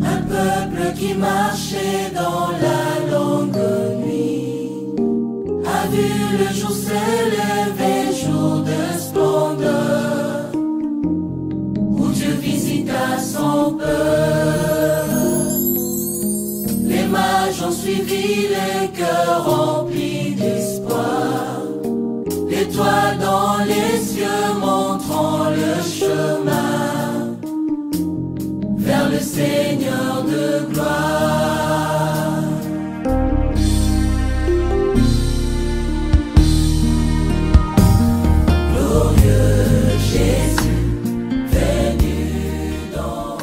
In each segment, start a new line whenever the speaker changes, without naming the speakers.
Un peuple qui marchait dans la longue nuit a vu le jour s'élever, jour de splendeur, où Dieu visita son peuple. Les mages ont suivi les cœurs remplis d'espoir, l'étoile dans les cieux montrant le chemin vers le Seigneur de gloire. Glorieux Jésus, venu dans...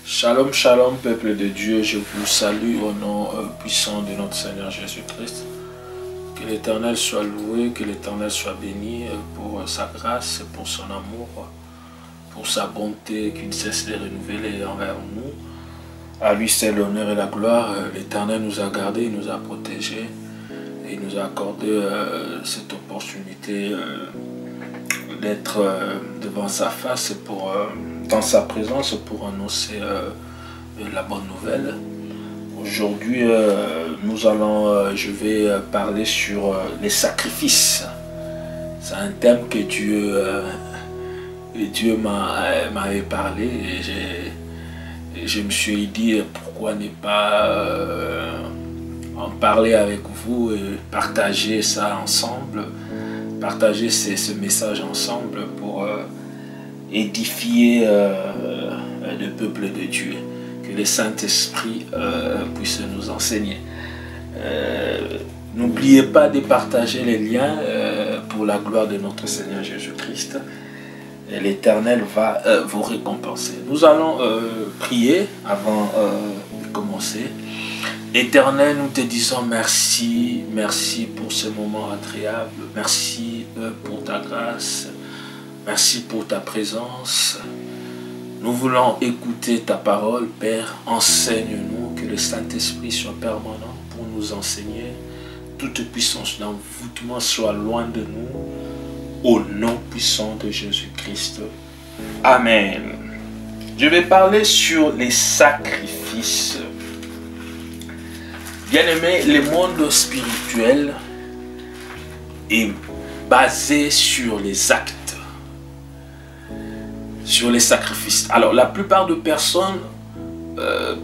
Shalom, shalom, peuple de Dieu, je vous salue au nom puissant de notre Seigneur Jésus-Christ. Que l'Éternel soit loué, que l'Éternel soit béni pour sa grâce, pour son amour, pour sa bonté qui ne cesse de renouveler envers nous. À lui c'est l'honneur et la gloire. L'Éternel nous a gardés, il nous a protégés et il nous a accordé cette opportunité d'être devant sa face, dans sa présence, pour annoncer la bonne nouvelle. Aujourd'hui, je vais parler sur les sacrifices. C'est un thème que Dieu m'avait parlé et je me suis dit pourquoi ne pas en parler avec vous et partager ça ensemble, partager ce message ensemble pour édifier le peuple de Dieu. Que le Saint-Esprit puisse nous enseigner. N'oubliez pas de partager les liens pour la gloire de notre Seigneur Jésus-Christ. L'Éternel va vous récompenser. Nous allons prier avant de commencer. Éternel, nous te disons merci, merci pour ce moment agréable, merci pour ta grâce, merci pour ta présence. Nous voulons écouter ta parole, Père. Enseigne-nous, que le Saint-Esprit soit permanent pour nous enseigner. Toute puissance d'envoûtement soit loin de nous. Au nom puissant de Jésus-Christ. Amen. Je vais parler sur les sacrifices. Bien-aimés, le monde spirituel est basé sur les actes, sur les sacrifices. Alors, la plupart de personnes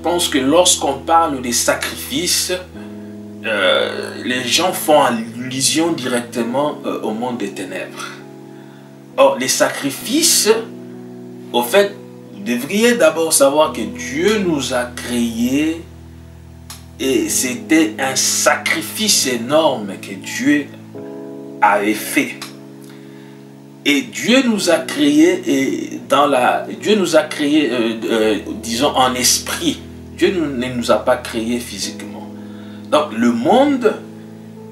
pensent que lorsqu'on parle des sacrifices, les gens font allusion directement au monde des ténèbres. Or, les sacrifices, au fait, vous devriez d'abord savoir que Dieu nous a créés et c'était un sacrifice énorme que Dieu avait fait. Et Dieu nous a créés disons en esprit. Dieu ne nous a pas créés physiquement. Donc le monde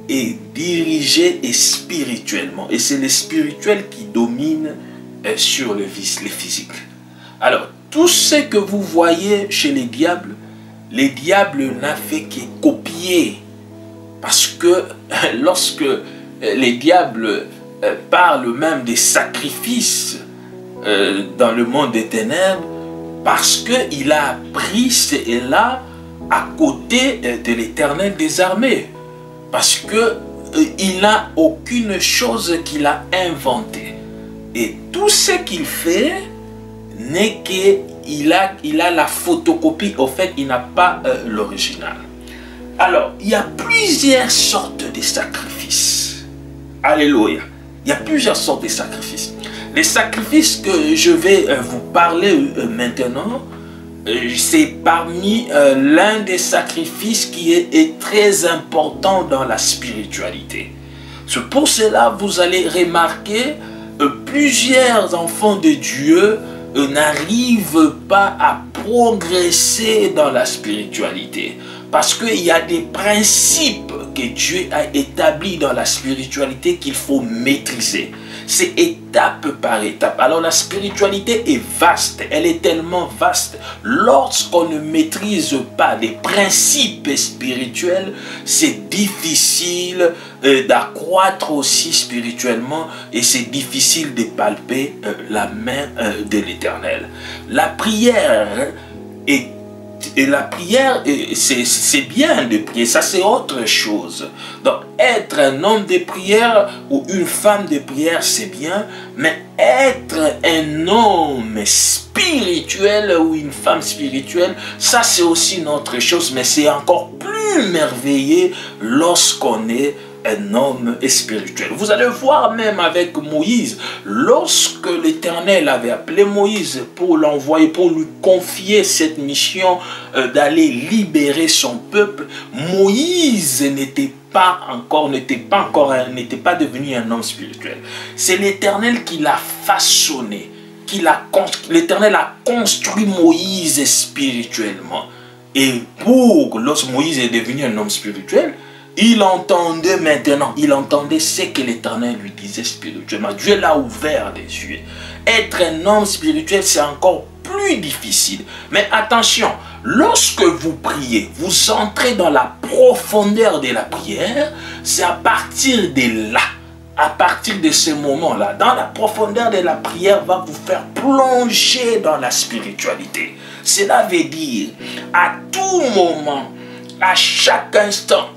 est dirigé spirituellement. Et c'est le spirituel qui domine sur le physique. Alors tout ce que vous voyez chez les diables n'a fait que copier. Parce que lorsque les diables parle même des sacrifices dans le monde des ténèbres, parce qu'il a appris cela à côté de l'Éternel des armées, parce qu'il n'a aucune chose qu'il a inventée, et tout ce qu'il fait n'est qu'il a la photocopie. Au fait, il n'a pas l'original. Alors il y a plusieurs sortes de sacrifices. Alléluia. Il y a plusieurs sortes de sacrifices. Les sacrifices que je vais vous parler maintenant, c'est parmi l'un des sacrifices qui est très important dans la spiritualité. C'est pour cela vous allez remarquer plusieurs enfants de Dieu n'arrivent pas à progresser dans la spiritualité. Parce qu'il y a des principes que Dieu a établis dans la spiritualité qu'il faut maîtriser. c'est étape par étape. Alors la spiritualité est vaste, elle est tellement vaste. Lorsqu'on ne maîtrise pas les principes spirituels, c'est difficile d'accroître aussi spirituellement et c'est difficile de palper la main de l'Éternel. La prière et la prière, c'est bien de prier, ça c'est autre chose. Donc être un homme de prière ou une femme de prière, c'est bien, mais être un homme spirituel ou une femme spirituelle, ça c'est aussi une autre chose, mais c'est encore plus merveilleux lorsqu'on est un homme spirituel. Vous allez voir même avec Moïse, lorsque l'Éternel avait appelé Moïse pour l'envoyer, pour lui confier cette mission d'aller libérer son peuple, Moïse n'était pas devenu un homme spirituel. C'est l'Éternel qui l'a façonné, l'Éternel a construit Moïse spirituellement. Et lorsque Moïse est devenu un homme spirituel, il entendait maintenant, il entendait ce que l'Éternel lui disait spirituellement. Dieu l'a ouvert les yeux. Être un homme spirituel, c'est encore plus difficile. Mais attention, lorsque vous priez, vous entrez dans la profondeur de la prière, c'est à partir de là, à partir de ce moment-là, dans la profondeur de la prière, va vous faire plonger dans la spiritualité. Cela veut dire, à tout moment, à chaque instant,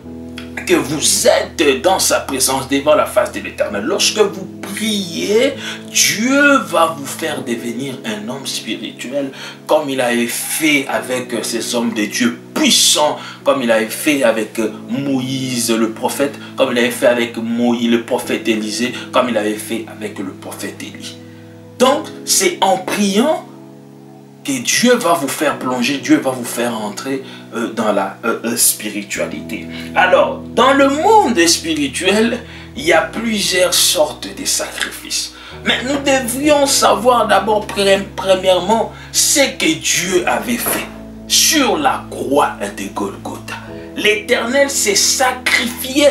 que vous êtes dans sa présence devant la face de l'Éternel. Lorsque vous priez, Dieu va vous faire devenir un homme spirituel comme il avait fait avec ces hommes de Dieu puissants, comme il avait fait avec Moïse le prophète, comme il avait fait avec Moïse le prophète Élisée, comme il avait fait avec le prophète Élie. Donc, c'est en priant que Dieu va vous faire plonger, Dieu va vous faire entrer dans la spiritualité. Alors, dans le monde spirituel, il y a plusieurs sortes de sacrifices. Mais nous devrions savoir d'abord, premièrement, ce que Dieu avait fait sur la croix de Golgotha. L'Éternel s'est sacrifié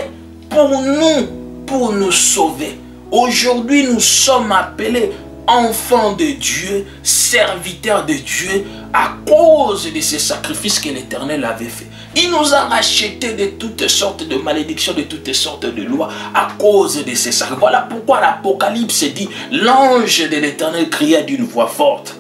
pour nous sauver. Aujourd'hui, nous sommes appelés enfants de Dieu, serviteurs de Dieu, à cause de ces sacrifices que l'Éternel avait fait. Il nous a rachetés de toutes sortes de malédictions, de toutes sortes de lois, à cause de ces sacrifices. Voilà pourquoi l'Apocalypse dit, l'ange de l'Éternel cria d'une voix forte.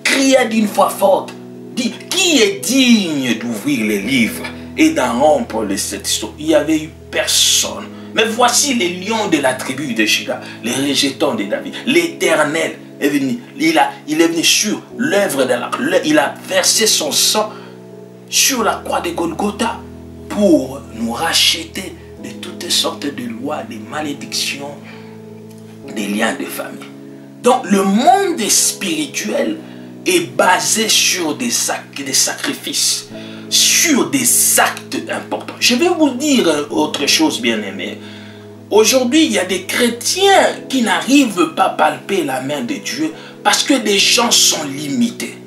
Cria d'une voix forte. Dit, qui est digne d'ouvrir les livres et d'en rompre les sept sceaux? Il n'y avait eu personne. Mais voici les lions de la tribu de Juda, les rejetons de David. L'Éternel est venu, il est venu sur l'œuvre de la croix. Il a versé son sang sur la croix de Golgotha pour nous racheter de toutes sortes de lois, de malédictions, des liens de famille. Donc le monde spirituel est basé sur des sacrifices, sur des actes importants. Je vais vous dire autre chose, bien-aimé. Aujourd'hui, il y a des chrétiens qui n'arrivent pas à palper la main de Dieu parce que des gens sont limités.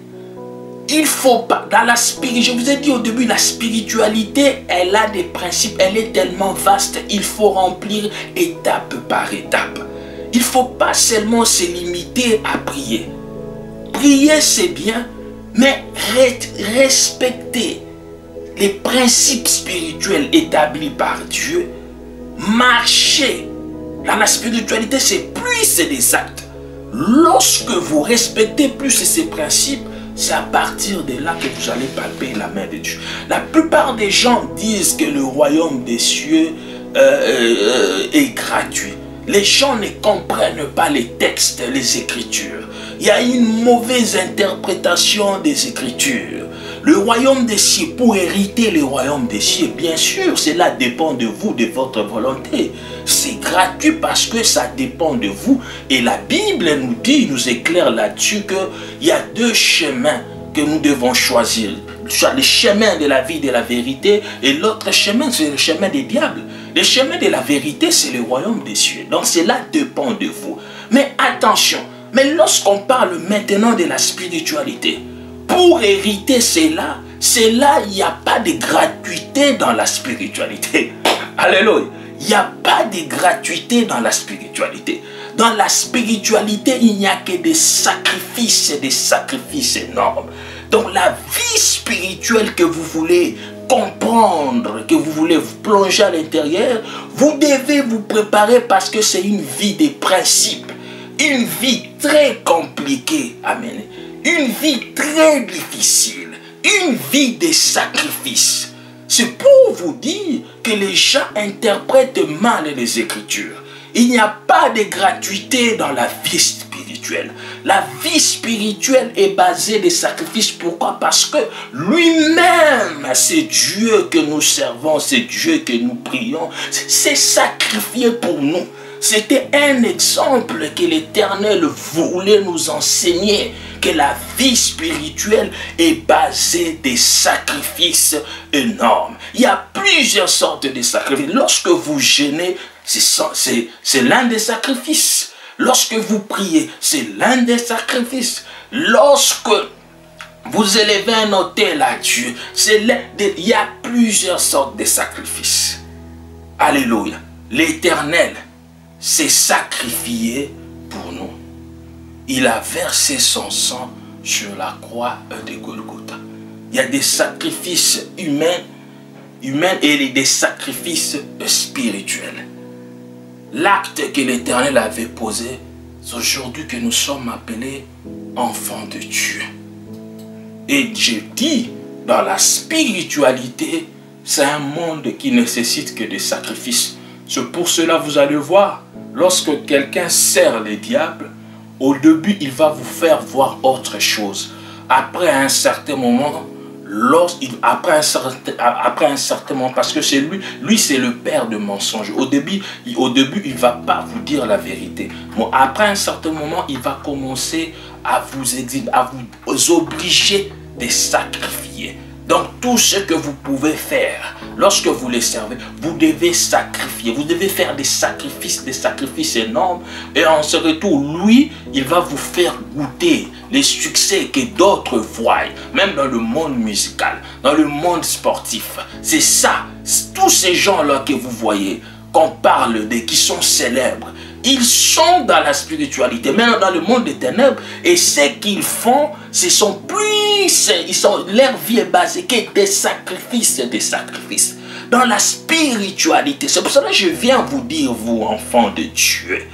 Il faut pas, dans la spiritualité, je vous ai dit au début, la spiritualité, elle a des principes, elle est tellement vaste, il faut remplir étape par étape. Il ne faut pas seulement se limiter à prier. Prier, c'est bien, mais respecter les principes spirituels établis par Dieu, marcher dans la spiritualité, c'est plus des actes. Lorsque vous respectez plus ces principes, c'est à partir de là que vous allez palper la main de Dieu. La plupart des gens disent que le royaume des cieux est gratuit. Les gens ne comprennent pas les textes, les Écritures. Il y a une mauvaise interprétation des Écritures. Le royaume des cieux, pour hériter le royaume des cieux, bien sûr, cela dépend de vous, de votre volonté. C'est gratuit parce que ça dépend de vous. Et la Bible nous dit, nous éclaire là-dessus qu'il y a deux chemins que nous devons choisir. Le chemin de la vie, de la vérité, et l'autre chemin, c'est le chemin des diables. Le chemin de la vérité, c'est le royaume des cieux. Donc cela dépend de vous. Mais attention, mais lorsqu'on parle maintenant de la spiritualité, pour hériter cela, il n'y a pas de gratuité dans la spiritualité. Alléluia. Il n'y a pas de gratuité dans la spiritualité. Dans la spiritualité, il n'y a que des sacrifices énormes. Donc la vie spirituelle que vous voulez comprendre, que vous voulez vous plonger à l'intérieur, vous devez vous préparer parce que c'est une vie des principes, une vie très compliquée, amen, une vie très difficile, une vie des sacrifices. C'est pour vous dire que les gens interprètent mal les Écritures. Il n'y a pas de gratuité dans la vie spirituelle. La vie spirituelle est basée des sacrifices. Pourquoi? Parce que lui-même, c'est Dieu que nous servons, c'est Dieu que nous prions. C'est sacrifié pour nous. C'était un exemple que l'Éternel voulait nous enseigner, que la vie spirituelle est basée des sacrifices énormes. Il y a plusieurs sortes de sacrifices. Lorsque vous jeûnez, c'est l'un des sacrifices. Lorsque vous priez, c'est l'un des sacrifices. Lorsque vous élevez un autel à Dieu, il y a plusieurs sortes de sacrifices. Alléluia. L'Éternel s'est sacrifié pour nous. Il a versé son sang sur la croix de Golgotha. Il y a des sacrifices humains et des sacrifices spirituels. L'acte que l'Éternel avait posé, c'est aujourd'hui que nous sommes appelés enfants de Dieu. Et je dis, dans la spiritualité, c'est un monde qui nécessite que des sacrifices. C'est pour cela, vous allez voir, lorsque quelqu'un sert le diable, au début, il va vous faire voir autre chose. Après un certain moment, après un certain moment, parce que c'est lui c'est le père de mensonges. Au début, il ne va pas vous dire la vérité. Bon, après un certain moment, il va commencer à vous obliger de sacrifier. Donc tout ce que vous pouvez faire, lorsque vous les servez, vous devez sacrifier. Vous devez faire des sacrifices énormes. Et en ce retour, lui, il va vous faire goûter les succès que d'autres voient. Même dans le monde musical, dans le monde sportif. C'est ça, tous ces gens-là que vous voyez, qu'on parle de, qui sont célèbres, ils sont dans la spiritualité, mais dans le monde des ténèbres. Et ce qu'ils font, leur vie est basée que des sacrifices. Dans la spiritualité, c'est pour cela que je viens vous dire, vous enfants de Dieu,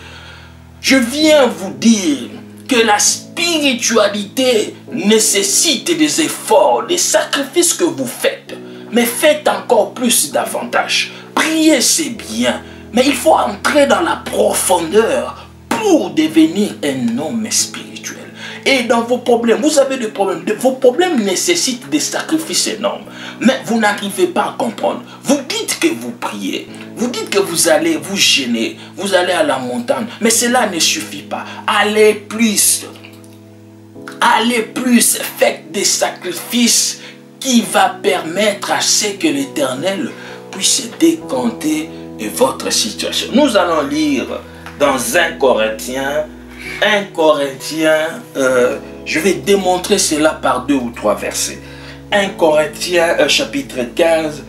je viens vous dire que la spiritualité nécessite des efforts, des sacrifices que vous faites. Mais faites encore plus davantage. Prier, c'est bien. Mais il faut entrer dans la profondeur pour devenir un homme spirituel. Et dans vos problèmes, vous avez des problèmes. Vos problèmes nécessitent des sacrifices énormes. Mais vous n'arrivez pas à comprendre. Vous dites que vous priez. Vous dites que vous allez vous gêner. Vous allez à la montagne. Mais cela ne suffit pas. Allez plus. Allez plus. Faites des sacrifices qui va permettre à ce que l'Éternel puisse décanter de votre situation. Nous allons lire dans 1 Corinthiens, je vais démontrer cela par 2 ou 3 versets. 1 Corinthiens chapitre 15,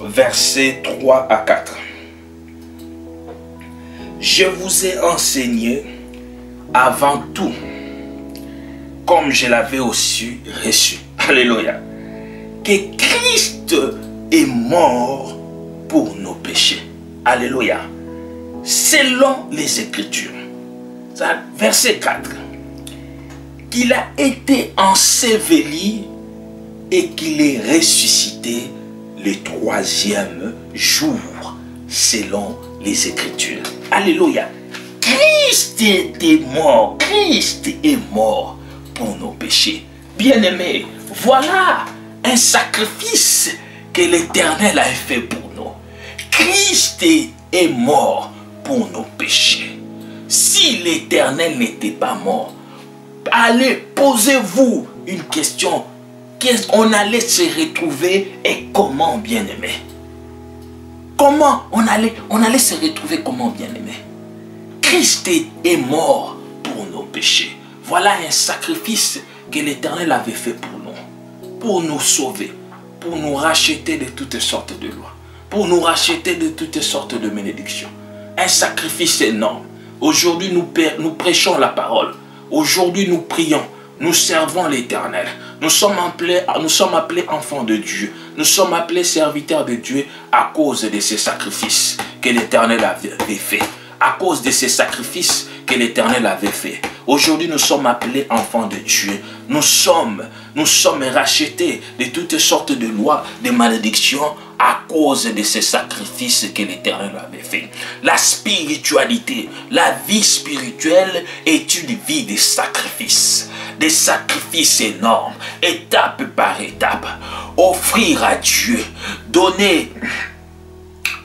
versets 3 à 4. Je vous ai enseigné avant tout, comme je l'avais aussi reçu. Alléluia. Que Christ est mort pour nos péchés. Alléluia. Selon les Écritures. Verset 4. Qu'il a été enseveli et qu'il est ressuscité le 3e jour, selon les Écritures. Alléluia. Christ est mort. Christ est mort pour nos péchés. Bien-aimés, voilà un sacrifice que l'Éternel a fait pour nous. Christ est mort pour nos péchés. Si l'Éternel n'était pas mort, allez, posez-vous une question. Qu'est-ce qu'on allait se retrouver et comment, bien-aimé? Comment on allait se retrouver, comment, bien-aimé? Christ est mort pour nos péchés. Voilà un sacrifice que l'Éternel avait fait pour nous sauver, pour nous racheter de toutes sortes de lois, pour nous racheter de toutes sortes de bénédictions. Un sacrifice énorme. Aujourd'hui, nous prêchons la parole. Aujourd'hui, nous prions. Nous servons l'Éternel. Nous sommes appelés enfants de Dieu. Nous sommes appelés serviteurs de Dieu à cause de ces sacrifices que l'Éternel avait fait. À cause de ces sacrifices que l'Éternel avait fait. Aujourd'hui, nous sommes appelés enfants de Dieu. Nous sommes rachetés de toutes sortes de lois, de malédictions à cause de ces sacrifices que l'Éternel avait fait. La spiritualité, la vie spirituelle est une vie de sacrifices. Des sacrifices énormes, étape par étape. Offrir à Dieu, donner,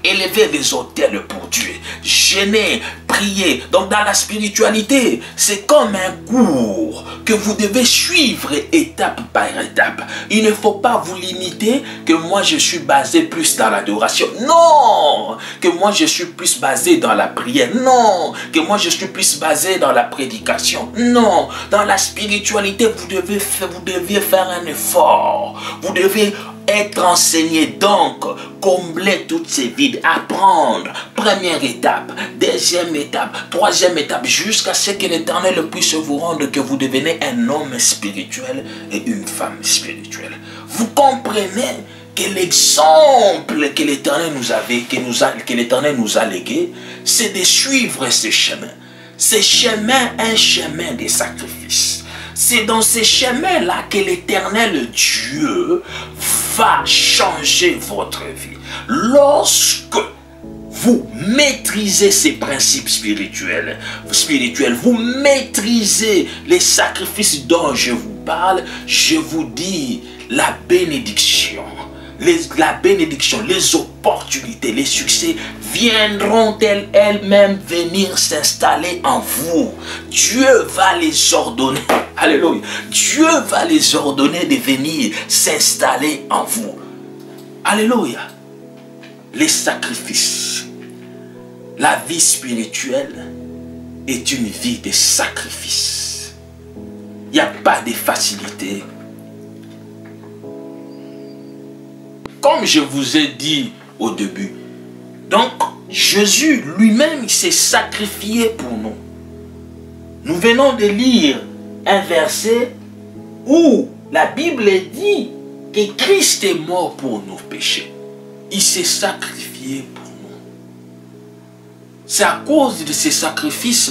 élever des autels pour Dieu, jeûner, prier. Donc dans la spiritualité, c'est comme un cours que vous devez suivre étape par étape. Il ne faut pas vous limiter que moi je suis basé plus dans l'adoration. Non! Que moi je suis plus basé dans la prière. Non! Que moi je suis plus basé dans la prédication. Non! Dans la spiritualité, vous deviez faire un effort. Vous devez être enseigné, donc combler toutes ces vides, apprendre, première étape, deuxième étape, troisième étape, jusqu'à ce que l'Éternel puisse vous rendre que vous devenez un homme spirituel et une femme spirituelle. Vous comprenez que l'exemple que l'Éternel nous a légué, c'est de suivre ce chemin. Ce chemin, un chemin de sacrifice. C'est dans ces chemins-là que l'Éternel Dieu va changer votre vie. Lorsque vous maîtrisez ces principes spirituels, vous maîtrisez les sacrifices dont je vous parle, je vous dis la bénédiction. Les opportunités, les succès viendront elles-mêmes venir s'installer en vous. Dieu va les ordonner. Alléluia. Dieu va les ordonner de venir s'installer en vous. Alléluia. Les sacrifices. La vie spirituelle est une vie de sacrifice. Il n'y a pas de facilité. Comme je vous ai dit au début, donc Jésus lui-même s'est sacrifié pour nous. Nous venons de lire un verset où la Bible dit que Christ est mort pour nos péchés. Il s'est sacrifié pour nous. C'est à cause de ces sacrifices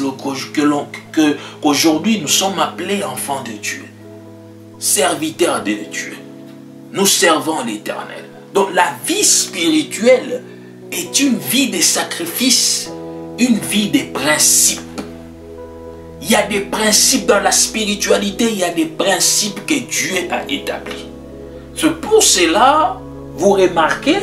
qu'aujourd'hui nous sommes appelés enfants de Dieu, serviteurs de Dieu. Nous servons l'Éternel. Donc la vie spirituelle est une vie de sacrifice, une vie de principes. Il y a des principes dans la spiritualité, il y a des principes que Dieu a établis. C'est pour cela, vous remarquez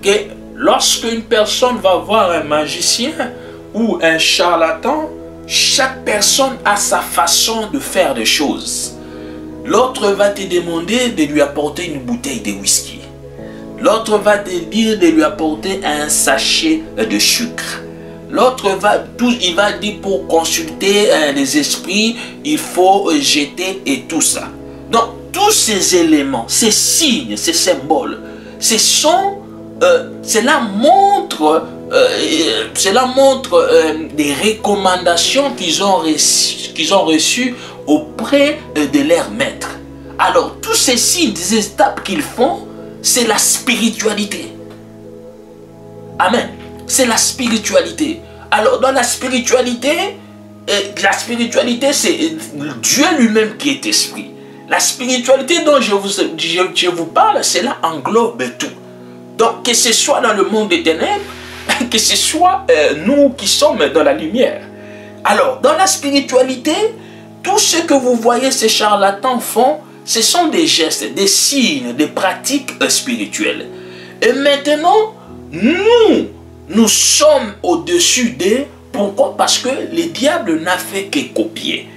que lorsque une personne va voir un magicien ou un charlatan, chaque personne a sa façon de faire des choses. L'autre va te demander de lui apporter une bouteille de whisky. L'autre va te dire de lui apporter un sachet de sucre. L'autre va dire pour consulter les esprits, il faut jeter et tout ça. Donc, tous ces éléments, ces signes, ces symboles, cela montre des recommandations qu'ils ont reçues auprès de leur maître. Alors, tous ces signes, des étapes qu'ils font, c'est la spiritualité. Amen. C'est la spiritualité. Alors, dans la spiritualité, c'est Dieu lui-même qui est esprit. La spiritualité dont je vous parle, cela englobe tout. Donc, que ce soit dans le monde des ténèbres, que ce soit nous qui sommes dans la lumière. Alors, dans la spiritualité, tout ce que vous voyez ces charlatans font, ce sont des gestes, des signes, des pratiques spirituelles. Et maintenant, nous sommes au-dessus d'eux. Pourquoi? Parce que le diable n'a fait que copier.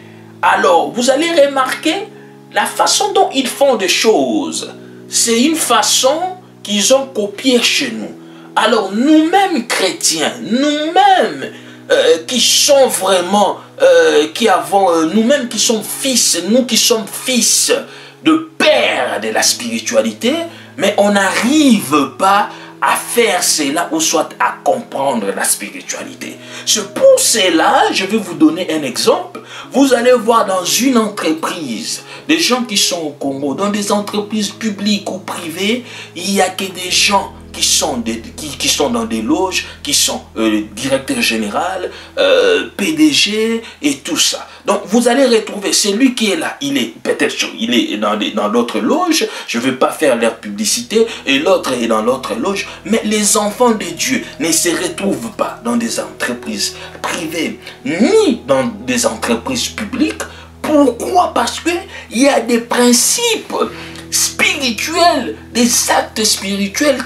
Alors, vous allez remarquer la façon dont ils font des choses. C'est une façon qu'ils ont copiée chez nous. Alors, nous-mêmes chrétiens, nous-mêmes qui sont vraiment, nous-mêmes qui sommes fils, nous qui sommes fils de père de la spiritualité, mais on n'arrive pas à faire cela ou soit à comprendre la spiritualité. C'est pour cela, je vais vous donner un exemple. Vous allez voir dans une entreprise, des gens qui sont au Congo, dans des entreprises publiques ou privées, il n'y a que des gens qui sont dans des loges, qui sont directeur général, PDG et tout ça. Donc vous allez retrouver celui qui est là, il est peut-être dans d'autres loges, je ne vais pas faire leur publicité, et l'autre est dans l'autre loge, mais les enfants de Dieu ne se retrouvent pas dans des entreprises privées, ni dans des entreprises publiques. Pourquoi? Parce qu'il y a des principes spirituels, des actes spirituels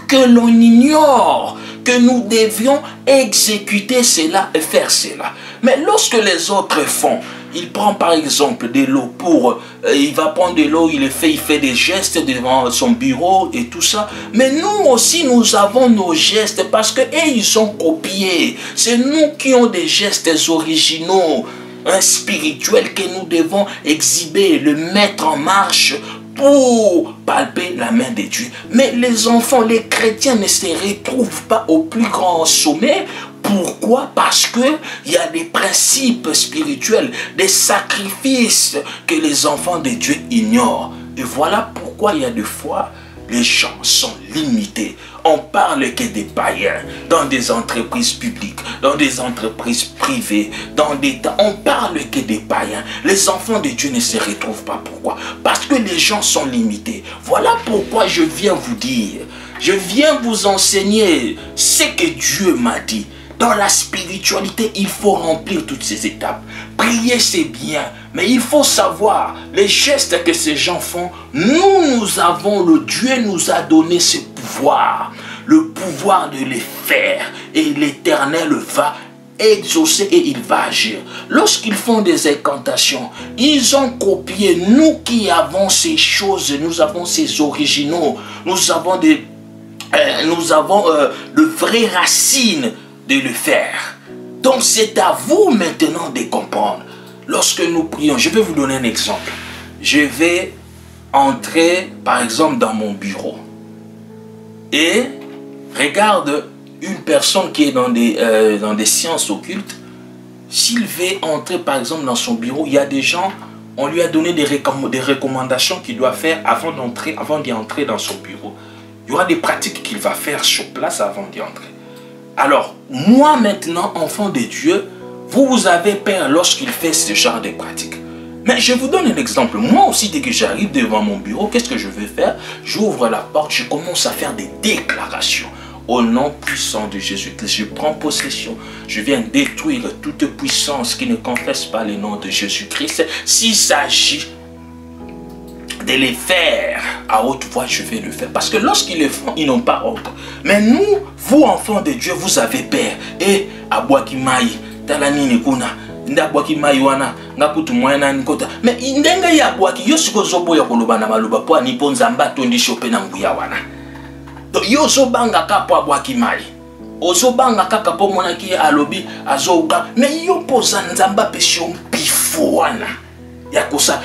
que l'on ignore, que nous devions exécuter cela et faire cela. Mais lorsque les autres font, il prend par exemple de l'eau il va prendre de l'eau, il fait des gestes devant son bureau et tout ça. Mais nous aussi, nous avons nos gestes parce que ils ont copié. C'est nous qui avons des gestes originaux, spirituels que nous devons exhiber, le mettre en marche pour palper la main de Dieu. Mais les enfants, les chrétiens ne se retrouvent pas au plus grand sommet. Pourquoi? Parce qu'il y a des principes spirituels, des sacrifices que les enfants de Dieu ignorent. Et voilà pourquoi il y a des fois, les gens sont limités. On parle que des païens, dans des entreprises publiques, dans des entreprises privées, dans des temps. On parle que des païens. Les enfants de Dieu ne se retrouvent pas. Pourquoi? Parce que les gens sont limités. Voilà pourquoi je viens vous dire, je viens vous enseigner ce que Dieu m'a dit. Dans la spiritualité, il faut remplir toutes ces étapes. Prier, c'est bien, mais il faut savoir les gestes que ces gens font. Nous avons, le Dieu nous a donné ce pouvoir, le pouvoir de les faire. Et l'Éternel va exaucer et il va agir. Lorsqu'ils font des incantations, ils ont copié. Nous qui avons ces choses, nous avons ces originaux, nous avons de vraies racines de le faire. Donc c'est à vous maintenant de comprendre. Lorsque nous prions, je vais vous donner un exemple. Je vais entrer par exemple dans mon bureau et regarde une personne qui est dans des sciences occultes. S'il veut entrer par exemple dans son bureau, il y a des gens, on lui a donné des recommandations qu'il doit faire avant d'y entrer dans son bureau. Il y aura des pratiques qu'il va faire sur place avant d'y entrer. Alors, moi maintenant, enfant de Dieu, vous avez peur lorsqu'il fait ce genre de pratiques. Mais je vous donne un exemple. Moi aussi, dès que j'arrive devant mon bureau, qu'est-ce que je vais faire? J'ouvre la porte, je commence à faire des déclarations. Au nom puissant de Jésus-Christ, je prends possession. Je viens détruire toute puissance qui ne confesse pas le nom de Jésus-Christ. S'il s'agit de les faire à haute voix, je vais le faire. Parce que lorsqu'ils le font, ils n'ont pas honte. Mais nous, vous enfants de Dieu, vous avez peur. Et Abouakimai, Talani Nekuna, Ndabouakimai wana, Ngakutu Moyana Nkota. Mais Ndenga Yabouaki, Yosiko Zobo Yakolobana Maluba, Poa Nipon Zamba, Tondi Chopena Nguya wana. Donc Yoso Banga Kapo Abouakimai. Ozo Banga Kakapo Monaki Alobi, Azouka. Mais Yopoza Nzamba Pession Pifoana.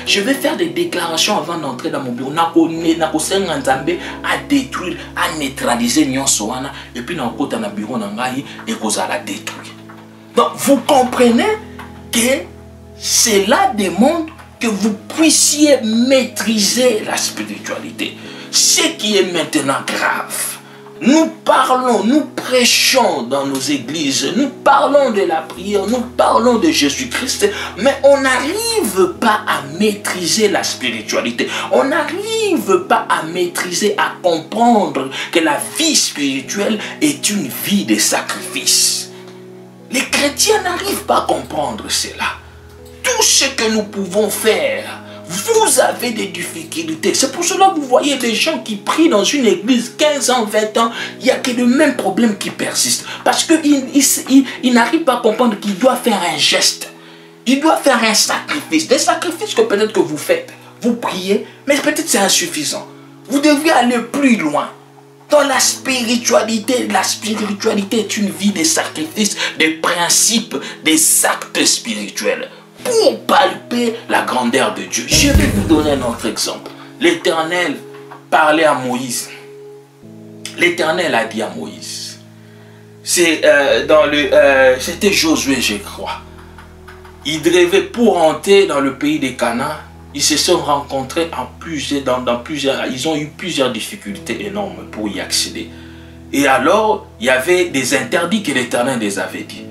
Je vais faire des déclarations avant d'entrer dans mon bureau. À détruire, à neutraliser Nyonsoana. Et puis, dans le bureau, et vous allez détruire. Donc, vous comprenez que cela demande que vous puissiez maîtriser la spiritualité. Ce qui est maintenant grave. Nous parlons, nous prêchons dans nos églises, nous parlons de la prière, nous parlons de Jésus-Christ, mais on n'arrive pas à maîtriser la spiritualité. On n'arrive pas à maîtriser, à comprendre que la vie spirituelle est une vie de sacrifice. Les chrétiens n'arrivent pas à comprendre cela. Tout ce que nous pouvons faire, vous avez des difficultés. C'est pour cela que vous voyez des gens qui prient dans une église 15 ans, 20 ans. Il n'y a que le même problème qui persiste. Parce qu'ils n'arrivent pas à comprendre qu'il doit faire un geste. Il doit faire un sacrifice. Des sacrifices que peut-être que vous faites. Vous priez, mais peut-être c'est insuffisant. Vous devez aller plus loin. Dans la spiritualité est une vie de sacrifices, des principes, des actes spirituels. Pour palper la grandeur de Dieu. Je vais vous donner un autre exemple. L'Éternel parlait à Moïse. l'Éternel a dit à Moïse, c'était Josué, je crois. Ils devaient, pour entrer dans le pays des Canaan, ils se sont rencontrés ils ont eu plusieurs difficultés énormes pour y accéder. Et alors, il y avait des interdits que l'Éternel les avait dit.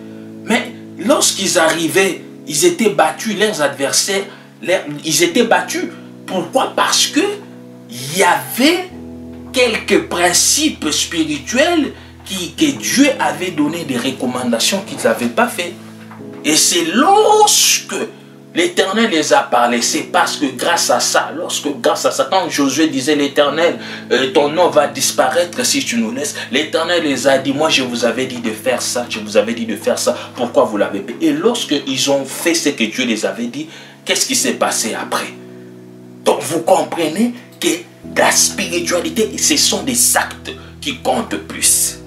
Mais lorsqu'ils arrivaient, ils étaient battus, leurs adversaires, ils étaient battus. Pourquoi? Parce que il y avait quelques principes spirituels que Dieu avait donné des recommandations qu'ils n'avaient pas fait. Et c'est lorsque l'Éternel les a parlé, c'est parce que grâce à ça, quand Josué disait l'Éternel, ton nom va disparaître si tu nous laisses, l'Éternel les a dit, moi je vous avais dit de faire ça, je vous avais dit de faire ça, pourquoi vous l'avez fait? Et lorsqu'ils ont fait ce que Dieu les avait dit, qu'est-ce qui s'est passé après? Donc vous comprenez que la spiritualité, ce sont des actes qui comptent plus.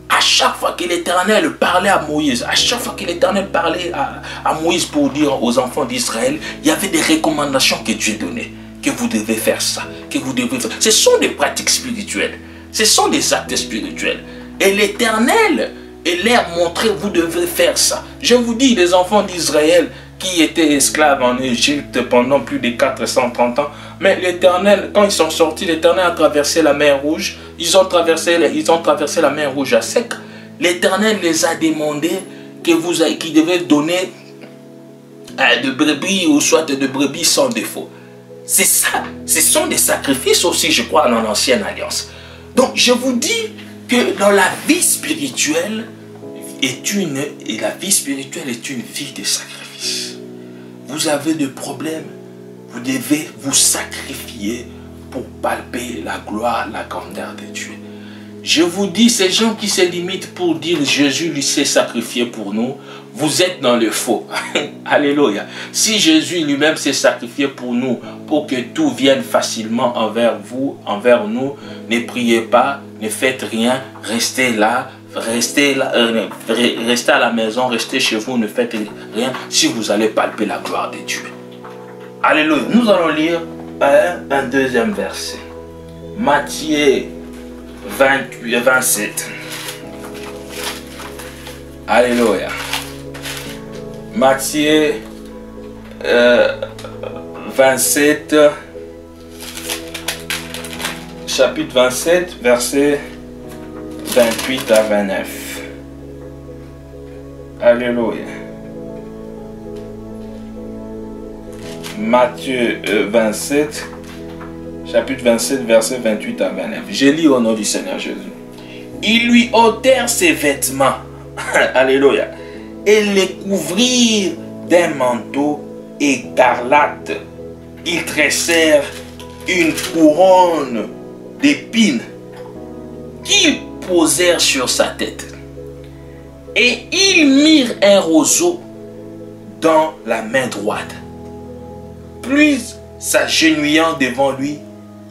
À chaque fois que l'Éternel parlait à Moïse, à chaque fois que l'Éternel parlait à Moïse pour dire aux enfants d'Israël, il y avait des recommandations que Dieu donnait, que vous devez faire ça, que vous devez faire. Ce sont des pratiques spirituelles, ce sont des actes spirituels. Et l'Éternel leur montrait, vous devez faire ça. Je vous dis, les enfants d'Israël qui étaient esclaves en Égypte pendant plus de 430 ans, mais l'Éternel, quand ils sont sortis, l'Éternel a traversé la mer Rouge, ils ont traversé la mer Rouge à sec. L'Éternel les a demandé qu'ils devaient donner de brebis ou soit de brebis sans défaut. C'est ça, ce sont des sacrifices aussi, je crois, dans l'ancienne alliance. Donc je vous dis que dans la vie spirituelle, la vie spirituelle est une vie de sacrifice. Vous avez des problèmes, vous devez vous sacrifier pour palper la gloire, la grandeur de Dieu. Je vous dis, ces gens qui se limitent pour dire Jésus lui s'est sacrifié pour nous, vous êtes dans le faux. Alléluia. Si Jésus lui-même s'est sacrifié pour nous, pour que tout vienne facilement envers vous, envers nous, ne priez pas, ne faites rien, restez là. Restez à la maison, restez chez vous, ne faites rien si vous allez palper la gloire de Dieu. Alléluia. Nous allons lire un deuxième verset. Matthieu 27. Alléluia. Matthieu 27, chapitre 27, verset 28 à 29. Alléluia. Matthieu 27, chapitre 27, verset 28 à 29. Je lis au nom du Seigneur Jésus. Ils lui ôtèrent ses vêtements. Alléluia. Et les couvrirent d'un manteau écarlate. Ils tressèrent une couronne d'épines qu'ils posèrent sur sa tête. Et ils mirent un roseau dans la main droite. Puis, s'agenouillant devant lui,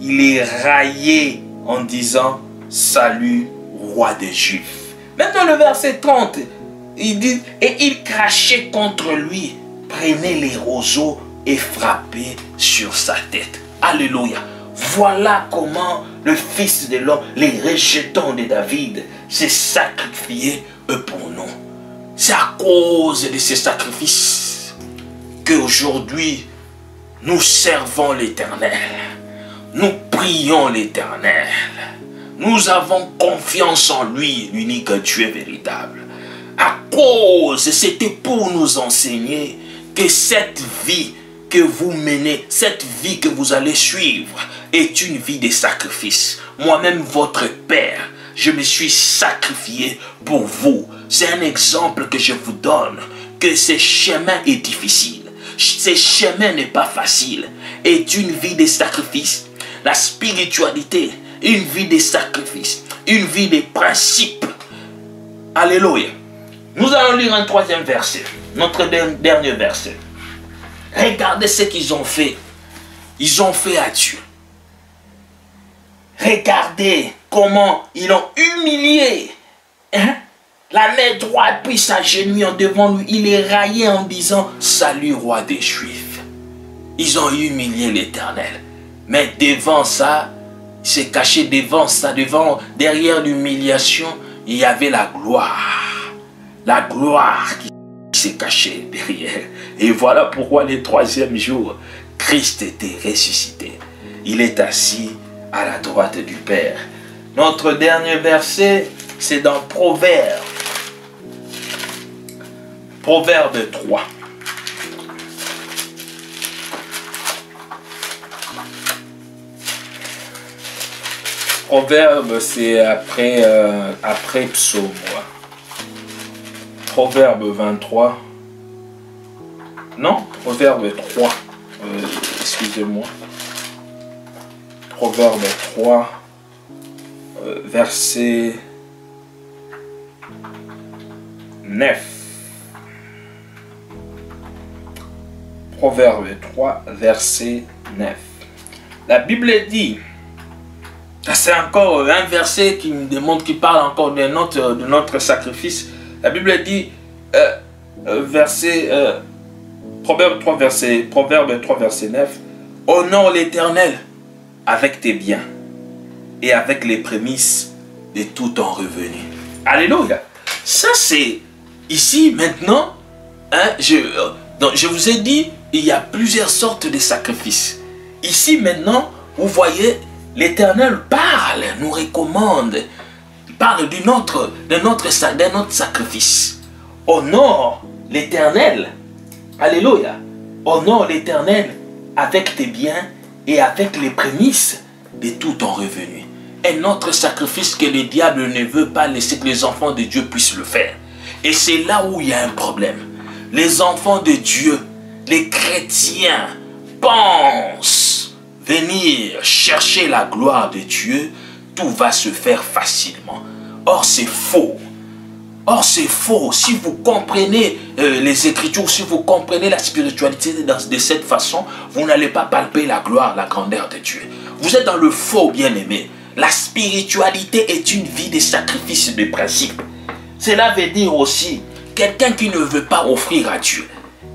il est raillé en disant « Salut, roi des Juifs ». Maintenant le verset 30, il dit « Et ils crachaient contre lui, prenaient les roseaux et frappaient sur sa tête. » Alléluia. Voilà comment le Fils de l'homme, les rejetants de David, s'est sacrifié pour nous. C'est à cause de ces sacrifices qu'aujourd'hui, nous servons l'Éternel. Nous prions l'Éternel. Nous avons confiance en lui, l'unique Dieu véritable. À cause, c'était pour nous enseigner que cette vie que vous menez, cette vie que vous allez suivre, est une vie de sacrifice. Moi-même, votre Père, je me suis sacrifié pour vous. C'est un exemple que je vous donne, que ce chemin est difficile. Ce chemin n'est pas facile. Est une vie de sacrifice. La spiritualité, une vie de sacrifice, une vie de principes. Alléluia. Nous allons lire un troisième verset, notre dernier verset. Regardez ce qu'ils ont fait. Ils ont fait à Dieu. Regardez comment ils l'ont humilié. Hein? La main droite puis s'agenouillant devant lui. Il est raillé en disant « Salut, roi des Juifs ». Ils ont humilié l'Éternel. Mais devant ça, Il s'est caché devant ça, derrière l'humiliation, il y avait la gloire. La gloire qui s'est cachée derrière. Et voilà pourquoi le troisième jour, Christ était ressuscité. Il est assis à la droite du Père. Notre dernier verset, c'est dans Proverbe. Proverbe 3. Proverbe, c'est après Psaume. Proverbe 23. Non, Proverbe 3. Excusez-moi. Proverbe 3, verset 9. Proverbe 3, verset 9. La Bible dit, c'est encore un verset qui me démontre, qui parle encore de notre sacrifice. La Bible dit, Proverbe 3, verset 9, honore l'Éternel avec tes biens et avec les prémices de tout ton revenu. Alléluia. Ça c'est ici maintenant, hein, je vous ai dit, il y a plusieurs sortes de sacrifices. Ici maintenant, vous voyez, l'Éternel parle, nous recommande, il parle de notre sacrifice. Honore l'Éternel. Alléluia. Honore l'Éternel avec tes biens et avec les prémices de tout ton revenu. Un autre sacrifice que le diable ne veut pas laisser que les enfants de Dieu puissent le faire. Et c'est là où il y a un problème. Les enfants de Dieu, les chrétiens, pensent venir chercher la gloire de Dieu, tout va se faire facilement. Or, c'est faux. Or, c'est faux. Si vous comprenez les Écritures, si vous comprenez la spiritualité de cette façon, vous n'allez pas palper la gloire, la grandeur de Dieu. Vous êtes dans le faux, bien-aimé. La spiritualité est une vie de sacrifice de principe. Cela veut dire aussi, quelqu'un qui ne veut pas offrir à Dieu,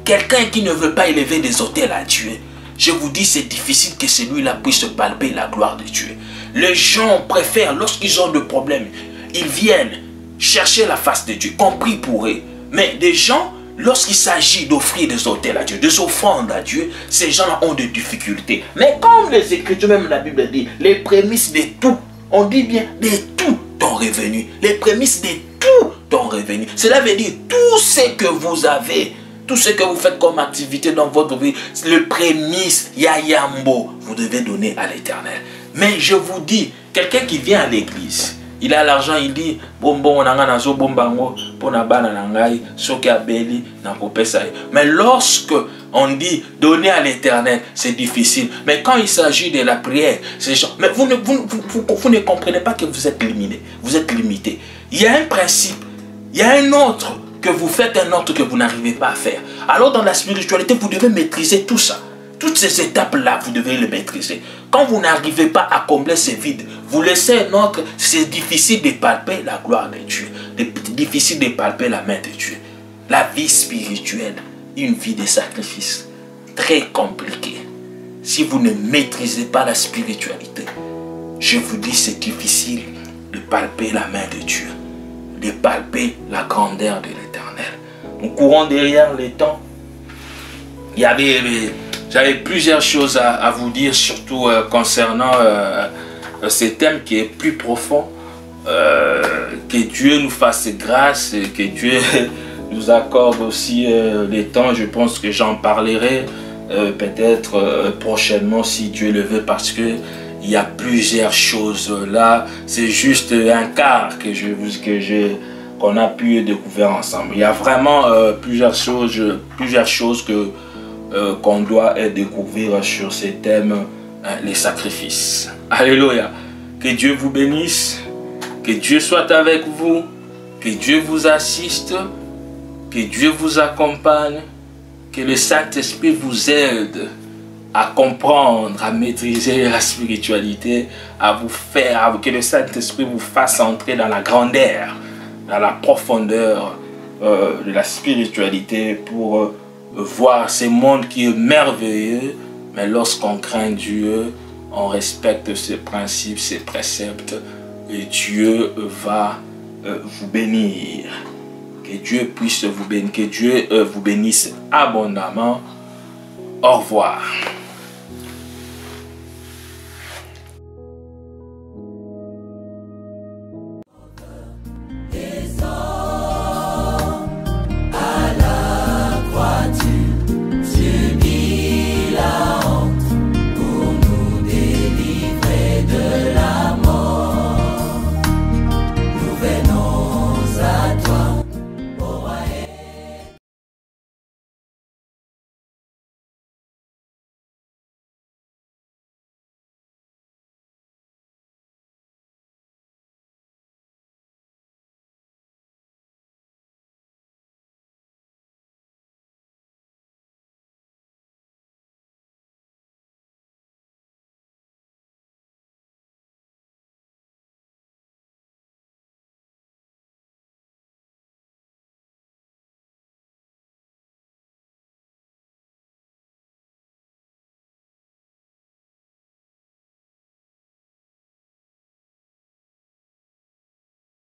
quelqu'un qui ne veut pas élever des autels à Dieu, je vous dis, c'est difficile que celui-là puisse palper la gloire de Dieu. Les gens préfèrent, lorsqu'ils ont des problèmes, ils viennent chercher la face de Dieu, compris pour eux. Mais des gens, lorsqu'il s'agit d'offrir des autels à Dieu, des offrandes à Dieu, ces gens-là ont des difficultés. Mais comme les Écritures, même la Bible dit, les prémices de tout, on dit bien, de tout ton revenu. Les prémices de tout ton revenu. Cela veut dire tout ce que vous avez, tout ce que vous faites comme activité dans votre vie, le prémisse, yayambo, vous devez donner à l'Éternel. Mais je vous dis, quelqu'un qui vient à l'église, il a l'argent, il dit, mais lorsque on dit donner à l'Éternel, c'est difficile. Mais quand il s'agit de la prière, ces gens, mais vous ne comprenez pas que vous êtes limité. Vous êtes limité. Il y a un principe, il y a un autre que vous faites, un autre que vous n'arrivez pas à faire. Alors dans la spiritualité, vous devez maîtriser tout ça. Toutes ces étapes-là, vous devez les maîtriser. Quand vous n'arrivez pas à combler ces vides, vous laissez un autre, c'est difficile de palper la gloire de Dieu. C'est difficile de palper la main de Dieu. La vie spirituelle, une vie de sacrifice, très compliquée. Si vous ne maîtrisez pas la spiritualité, je vous dis, c'est difficile de palper la main de Dieu, de palper la grandeur de l'Éternel. Nous courons derrière les temps. J'avais plusieurs choses à vous dire, surtout concernant ce thème qui est plus profond. Que Dieu nous fasse grâce, que Dieu nous accorde aussi les temps. Je pense que j'en parlerai peut-être prochainement si Dieu le veut, parce que il y a plusieurs choses là. C'est juste un quart qu'on a pu découvrir ensemble. Il y a vraiment plusieurs choses qu'on doit découvrir sur ces thèmes, les sacrifices. Alléluia. Que Dieu vous bénisse, que Dieu soit avec vous, que Dieu vous assiste, que Dieu vous accompagne, que le Saint-Esprit vous aide à comprendre, à maîtriser la spiritualité, que le Saint-Esprit vous fasse entrer dans la grandeur, dans la profondeur de la spiritualité pour voir ce monde qui est merveilleux, mais lorsqu'on craint Dieu, on respecte ces principes, ces préceptes, et Dieu va vous bénir. Que Dieu puisse vous bénir, que Dieu vous bénisse abondamment. Au revoir.